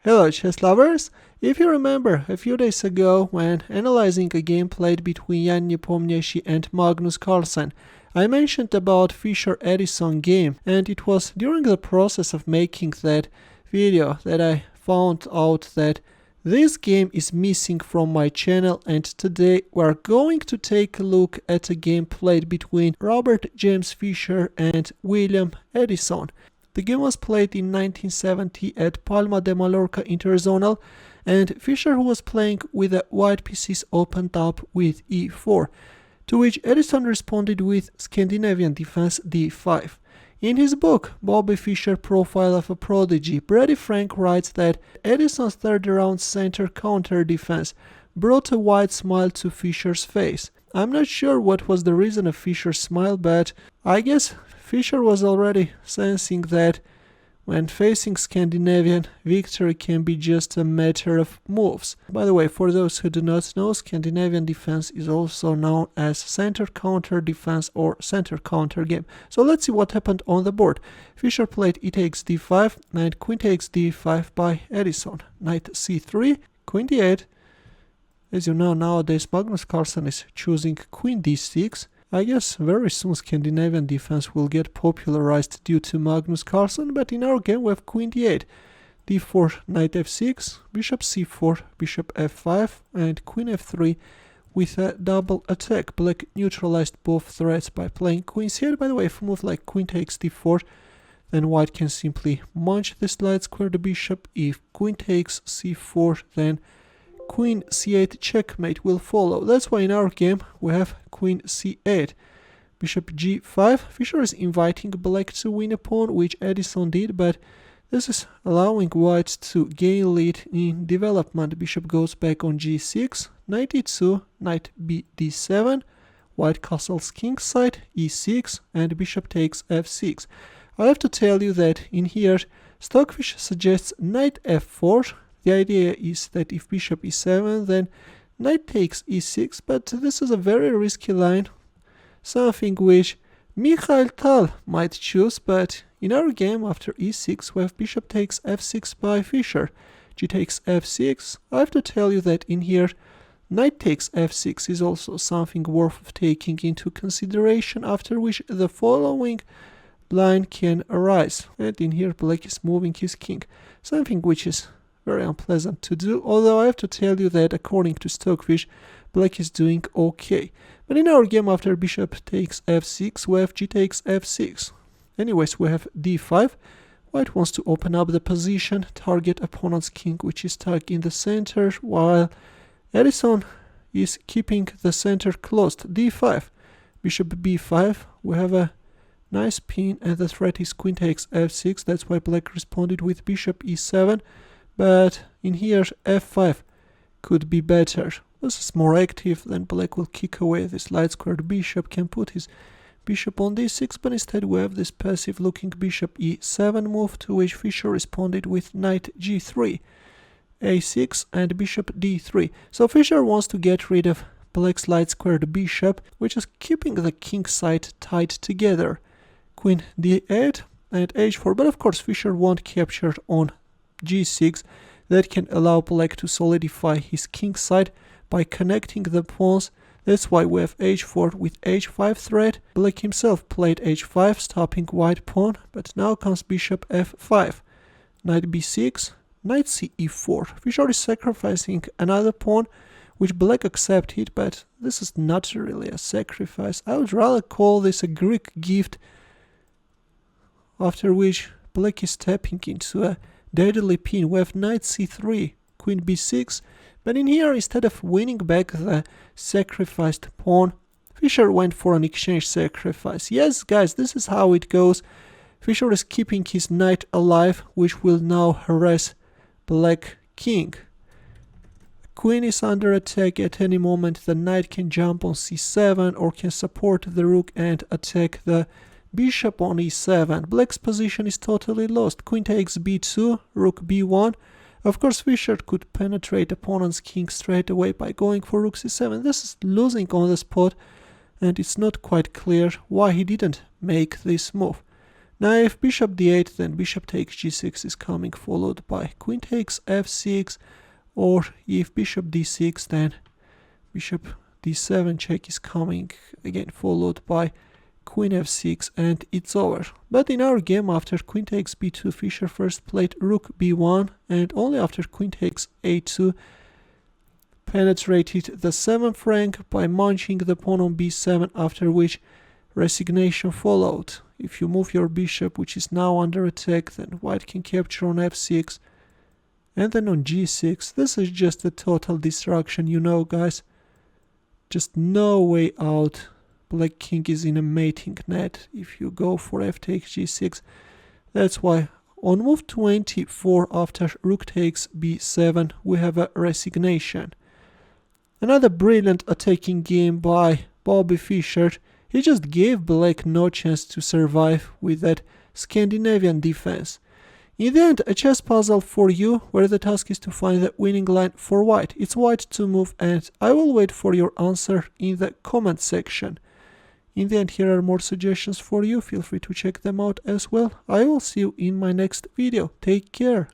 Hello chess lovers! If you remember, a few days ago, when analyzing a game played between Jan Nepomniachtchi and Magnus Carlsen, I mentioned about Fischer Addison game, and it was during the process of making that video that I found out that this game is missing from my channel, and today we're going to take a look at a game played between Robert James Fischer and William Addison. The game was played in 1970 at Palma de Mallorca Interzonal, and Fischer, who was playing with the white pieces, opened up with e4, to which Addison responded with Scandinavian Defense d5. In his book, Bobby Fischer Profile of a Prodigy, Brady Frank writes that Addison's third round center counter defense brought a wide smile to Fischer's face. I'm not sure what was the reason of Fischer's smile, but I guess Fischer was already sensing that when facing Scandinavian, victory can be just a matter of moves. By the way, for those who do not know, Scandinavian defense is also known as center counter defense or center counter game. So let's see what happened on the board. Fischer played e takes d5 and queen takes d5 by Addison. Knight c3, queen d8. As you know, nowadays Magnus Carlsen is choosing queen d6. I guess very soon Scandinavian defense will get popularized due to Magnus Carlsen, but in our game we have queen d8, d4, knight f6, bishop c4, bishop f5, and queen f3 with a double attack. Black neutralized both threats by playing queen c8. By the way, if we move like queen takes d4, then white can simply munch this light square the bishop. If queen takes c4, then queen c8 checkmate will follow. That's why in our game we have queen c8, bishop g5. Fischer is inviting black to win a pawn, which Addison did, but this is allowing white to gain lead in development. Bishop goes back on g6, knight e2, knight bd7, white castles kingside, e6, and bishop takes f6. I have to tell you that in here Stockfish suggests knight f4. The idea is that if bishop e7, then knight takes e6, but this is a very risky line, something which Mikhail Tal might choose, but in our game after e6 we have bishop takes f6 by Fischer, g takes f6. I have to tell you that in here knight takes f6 is also something worth taking into consideration, after which the following line can arise, and in here black is moving his king, something which is very unpleasant to do, although I have to tell you that according to Stockfish, black is doing okay. But in our game after bishop takes f6, we have g takes f6. Anyways, we have d5. White wants to open up the position, target opponent's king, which is stuck in the center, while Addison is keeping the center closed. d5, bishop b5. We have a nice pin, and the threat is queen takes f6. That's why black responded with bishop e7. But in here f5 could be better. This is more active, then black will kick away this light squared bishop, can put his bishop on d6, but instead we have this passive looking bishop e7 move, to which Fischer responded with knight g3, a6, and bishop d3. So Fischer wants to get rid of black's light squared bishop, which is keeping the king side tied together. Queen d8 and h4, but of course Fischer won't capture on g6. That can allow black to solidify his king side by connecting the pawns. That's why we have h4 with h5 threat. Black himself played h5, stopping white pawn, but now comes bishop f5, knight b6, knight ce4. Fischer is sacrificing another pawn, which black accepted, but this is not really a sacrifice. I would rather call this a Greek gift, after which black is stepping into a deadly pin. We have knight c3, queen b6, but in here instead of winning back the sacrificed pawn, Fischer went for an exchange sacrifice. Yes guys, this is how it goes. Fischer is keeping his knight alive, which will now harass black king. Queen is under attack at any moment. The knight can jump on c7 or can support the rook and attack the bishop on e7. Black's position is totally lost. Queen takes b2, rook b1. Of course, Fischer could penetrate opponent's king straight away by going for rook c7. This is losing on the spot, and it's not quite clear why he didn't make this move. Now if bishop d8, then bishop takes g6 is coming, followed by queen takes f6, or if bishop d6, then bishop d7 check is coming, again followed by queen f6, and it's over. But in our game, after queen takes b2, Fischer first played rook b1, and only after queen takes a2 penetrated the 7th rank by munching the pawn on b7, after which resignation followed. If you move your bishop, which is now under attack, then white can capture on f6, and then on g6. This is just a total destruction, you know, guys. Just no way out. Black king is in a mating net if you go for f takes g6. That's why on move 24, after rook takes b7, we have a resignation. Another brilliant attacking game by Bobby Fischer. He just gave black no chance to survive with that Scandinavian defense. In the end, a chess puzzle for you, where the task is to find the winning line for white. It's white to move, and I will wait for your answer in the comment section. In the end, here are more suggestions for you. Feel free to check them out as well. I will see you in my next video. Take care.